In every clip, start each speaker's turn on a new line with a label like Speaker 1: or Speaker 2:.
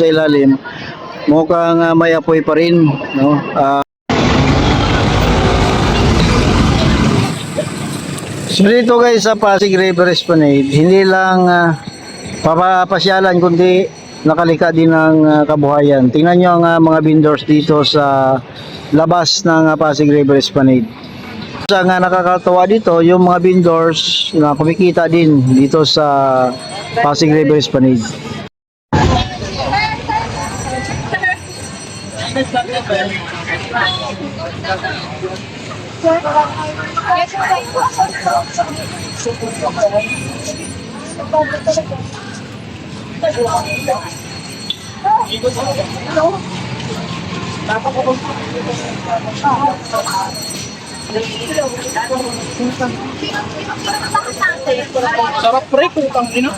Speaker 1: sa ilalim, mukhang may apoy pa rin, no? So dito guys sa Pasig River Esplanade, hindi lang papasyalan kundi nakalika din ng kabuhayan. Tingnan nyo ang mga vendors dito sa labas ng Pasig River Esplanade. Ang nakakatawa dito, yung mga vendors na kumikita din dito sa Pasig River Esplanade.
Speaker 2: Sarap pre, putang ina.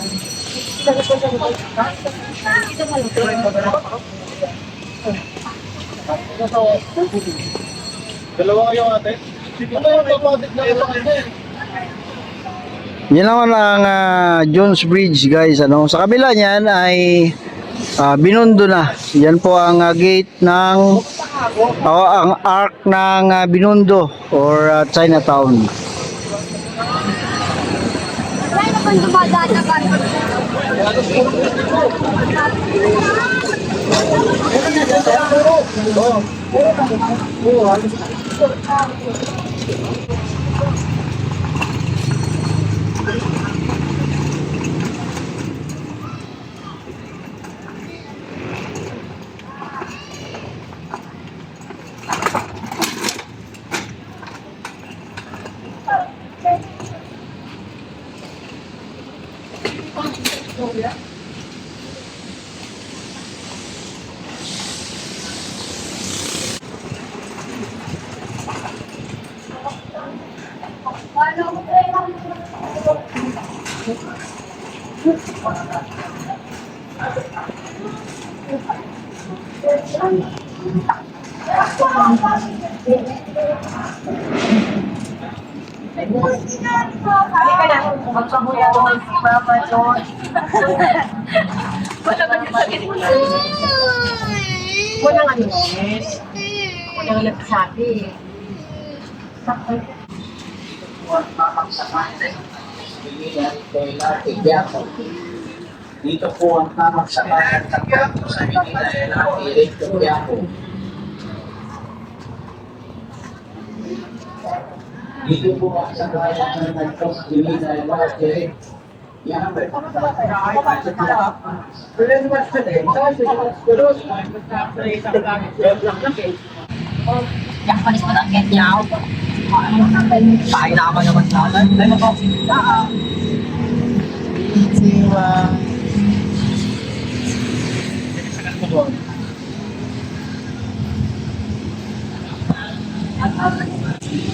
Speaker 2: Dalawa kayo ate? Ano yung papadik na ito?
Speaker 1: Yan naman ang Jones Bridge guys, ano. Sa kabila niyan ay Binondo na. Yan po ang gate ng ang arc ng Binondo or Chinatown.
Speaker 3: Magpabuya doon si Mama doon. Wala nga nung wala nga nagsasabi.
Speaker 1: Dito po ang tamang sakayan ng Quiapo sa Manila Directo Quiapo. Dito po ang sakayan ng Quiapo sa Manila Directo. Yan ba?
Speaker 3: Yang panis mo na ang ketyaw. Pahay naman naman naman. Dahil na po sinita.
Speaker 1: Siwa.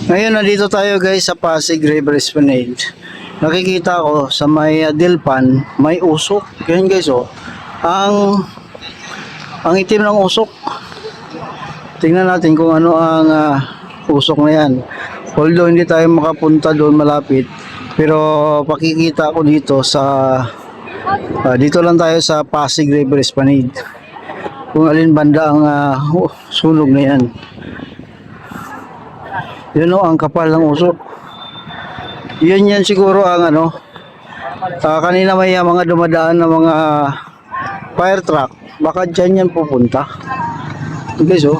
Speaker 1: Ngayon nandito tayo guys sa Pasig River Esplanade. Nakikita ko sa may Dilpan, may usok. Yan guys oh. Ang itim ng usok. Tingnan natin kung ano ang usok na yan. Although hindi tayo makapunta doon malapit, pero pakikita ko dito sa dito lang tayo sa Pasig River Esplanade. Kung alin banda ang sunog na yan. Yun o, ang kapal ng usok. Yan siguro ang kanina may mga dumadaan na mga fire truck. Baka dyan yan pupunta. Guys oh.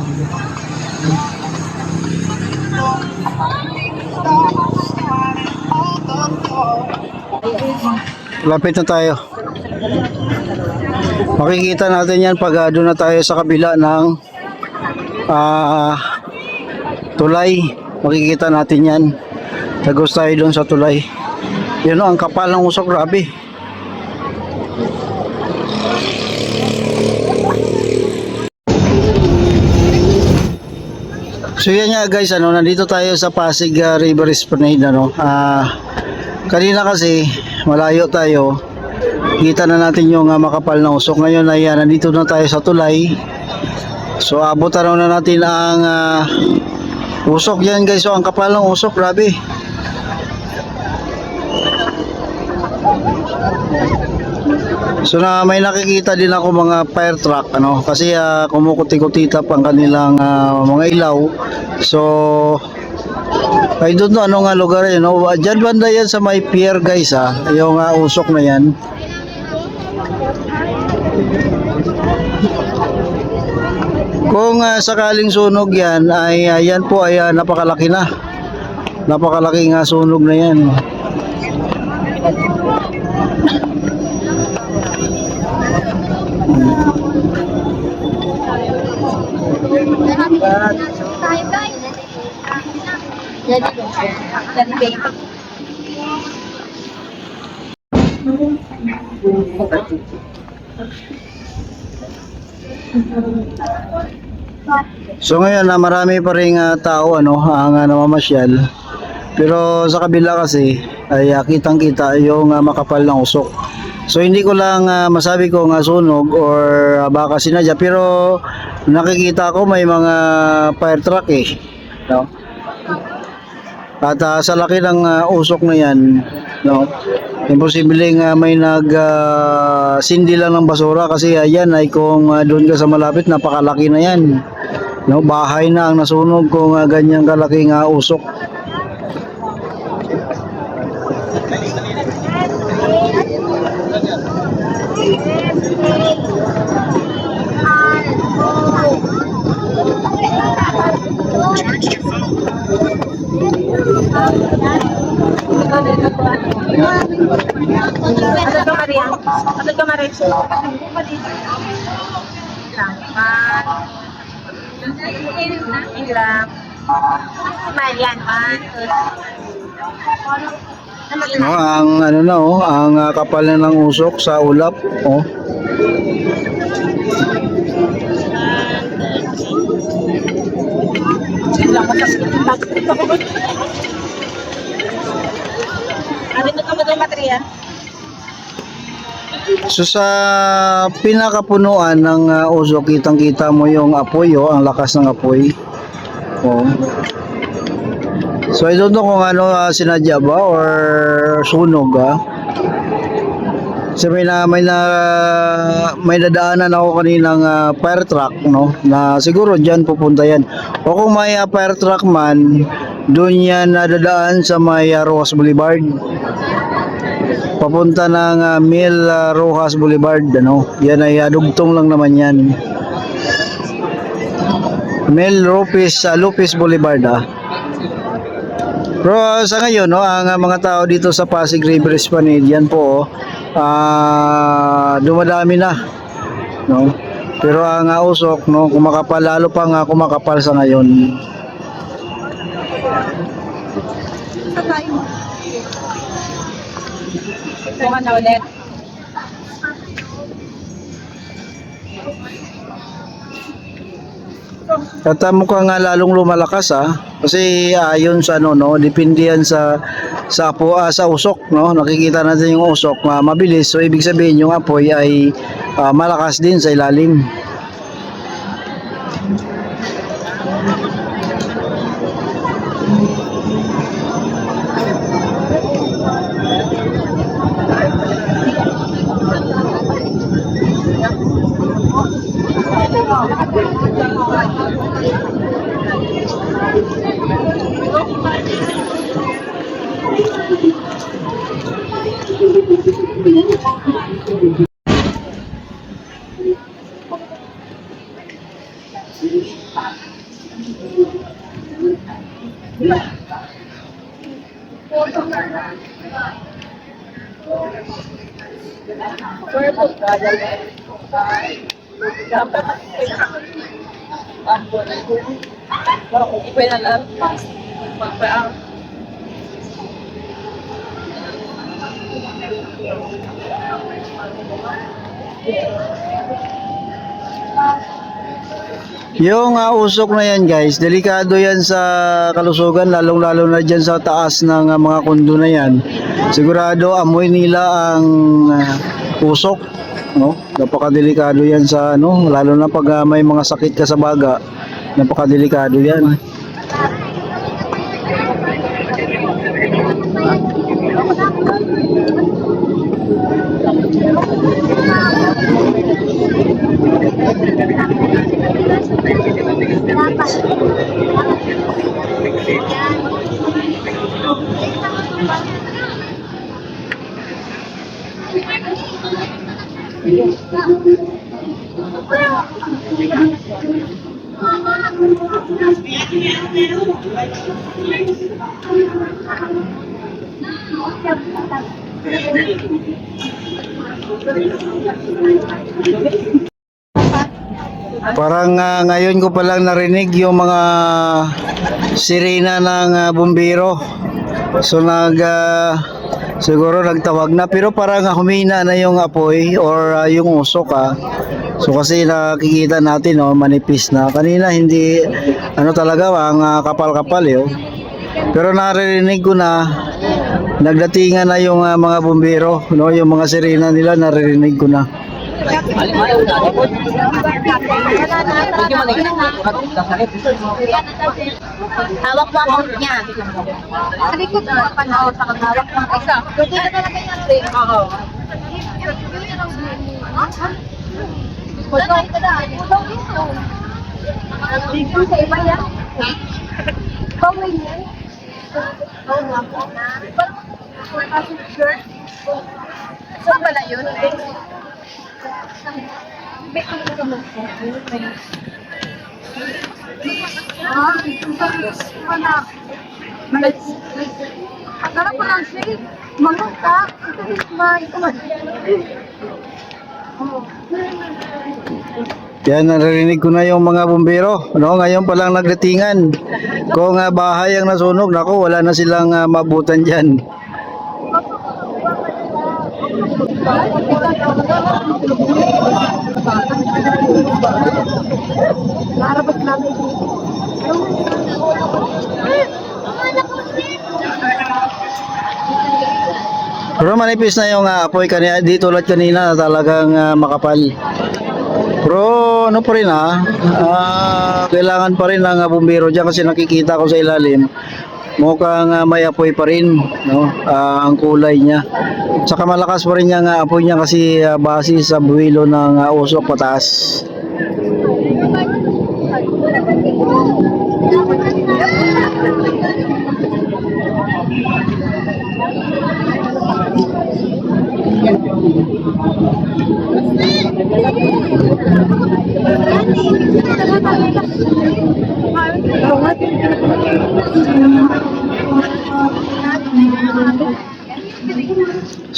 Speaker 1: Lapit na tayo. Makikita natin yan pag doon na tayo sa kabila ng tulay. Makikita natin yan. Tagos tayo doon sa tulay. Yan o, ang kapal ng usok, grabe. So yan nga guys, nandito tayo sa Pasig River Esplanade, kanina kasi malayo tayo. Kita na natin yung makapal na usok. Ngayon ay nandito na tayo sa tulay. So abot na natin ang usok yan guys. So ang kapal ng usok, grabe. So na may nakikita din ako mga fire truck ano kasi kumukuti-kutitap ang kanilang mga ilaw. So I don't know ano nga lugar yun. No? Diyan banda yan sa may pier guys yung usok na yan. Kung sakaling sunog yan ay yan po ay napakalaki na. Napakalaki nga sunog na yan. So ngayon marami pa ring tao ano ang namamasyal. Pero sa kabila kasi ay kitang-kita yung makapal ng usok. So hindi ko lang masabi kung sunog or baka sinadya pero nakikita ko may mga fire truck no? At sa laki ng usok na yan, no? Imposibleng may sindi lang ng basura kasi yan ay kung doon ka sa malapit napakalaki na yan. No, bahay na ang nasunog kung ganyang kalaking usok.
Speaker 3: Atod ka Maria.
Speaker 1: No, ang ano na ang kapal na ng usok sa ulap, So sa pinakapunuan ng usok kitang-kita mo yung apoy ang lakas ng apoy. So I don't know kung ano sinadya ba or sunog So may dadaanan ako kaninang fire truck no na siguro diyan pupunta yan. O kung may fire truck man doon yan dadaan sa may Rojas Boulevard. Papunta ng Mil Rojas Boulevard ano. Yan ay dugtong lang naman yan. Mil Lopez Boulevard Pero sa ngayon no, ang mga tao dito sa Pasig River Esplanade yan po dumadami na no. Pero ang usok no, kumakapal lalo pang kumakapal sa ngayon.
Speaker 3: Bukan na ulit.
Speaker 1: At mukhang lalong lumalakas kasi ayon sa ano no, depende yan sa usok no. Nakikita natin yung usok mabilis, so ibig sabihin yung apoy ay malakas din sa ilalim. Yung usok na yan guys, delikado yan sa kalusugan, lalong-lalo na dyan sa taas ng mga kondo na yan. Sigurado amoy nila ang usok, no? Napakadelikado yan sa ano, lalo na pag may mga sakit ka sa baga, napakadelikado yan. Parang ngayon ko palang narinig yung mga sirena ng bumbiro. So siguro nagtawag na, pero parang humina na yung apoy or yung usok So kasi nakikita natin manipis na. Kanina hindi talaga ang kapal-kapal Pero naririnig ko na nagdatingan na yung mga bumbiro, yung mga sirena nila naririnig ko na.
Speaker 3: Hawak mo account niya. Kalikot mo pa na ako sa hawak mo isa. Pwede na talaga yan, Ray. Oo. Wala ito na. Ikaw dito. Dito sa iba yan. Ikaw may yan. Oo nga po. Parang shirt. Saan pala yun? Agara pa lang siya. Mangat ka.
Speaker 1: Yan, naririnig ko na yung mga bumbero. Ngayon pa lang nagdatingan. Kung bahay ang nasunog, naku, wala na silang mabutan dyan. Pero manipis na yung apoy kanina, di tulad kanina talagang makapal. Pero ano pa rin kailangan pa rin ng bumbero dyan kasi nakikita ko sa ilalim mukhang may apoy pa rin ang kulay niya. Saka malakas pa rin yung apoy niya kasi base sa buwilo ng usok pataas.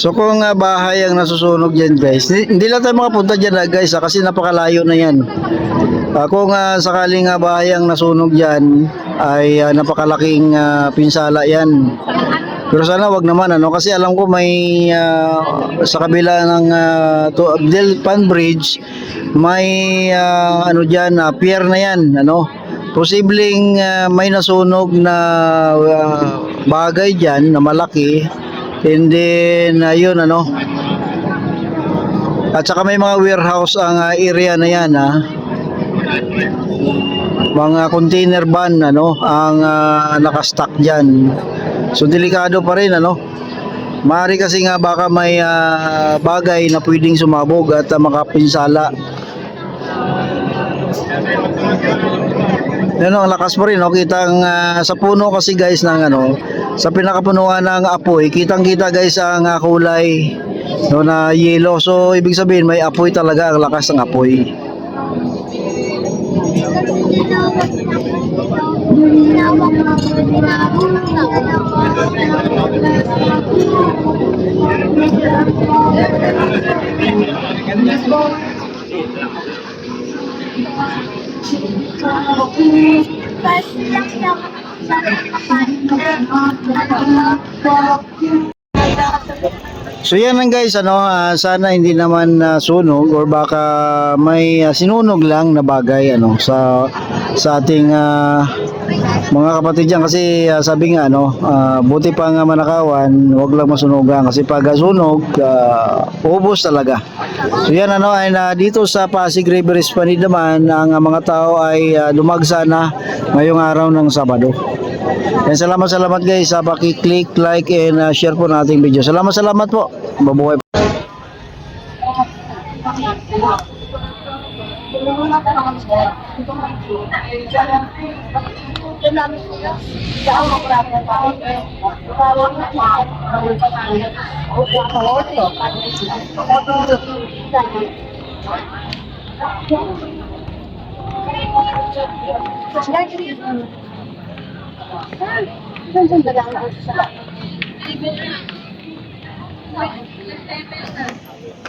Speaker 1: So kung bahay ang nasusunog dyan guys, hindi lang tayo makapunta dyan guys kasi napakalayo na yan. Kung sakaling bahay ang nasunog dyan ay napakalaking pinsala yan. Pero sana wag naman kasi alam ko may sa kabila ng Delpan Bridge may dyan pier na yan posibleng may nasunog na bagay dyan na malaki. And then yun at saka may mga warehouse ang area na yan mga container van ang nakastock dyan. So delikado pa rin maaari kasi nga baka may bagay na pwedeng sumabog at makapinsala. Ang lakas pa rin kitang sa puno kasi guys ng sa pinakapunuan ng apoy, kitang-kita guys ang kulay na yellow. So ibig sabihin may apoy talaga, ang lakas ng apoy. So yan lang guys sana hindi naman sunog or baka may sinunog lang na bagay sa ating mga kapatid dyan kasi sabi nga buti pa nga manakawan, wag lang masunugan kasi pag sunog ubos talaga. So yan ay dito sa Pasig River Esplanade naman ang mga tao ay dumagsa na ngayong araw ng Sabado. And salamat guys sa paki-click, like and share po nating video. Salamat po. Mabuhay po.
Speaker 3: Thank you.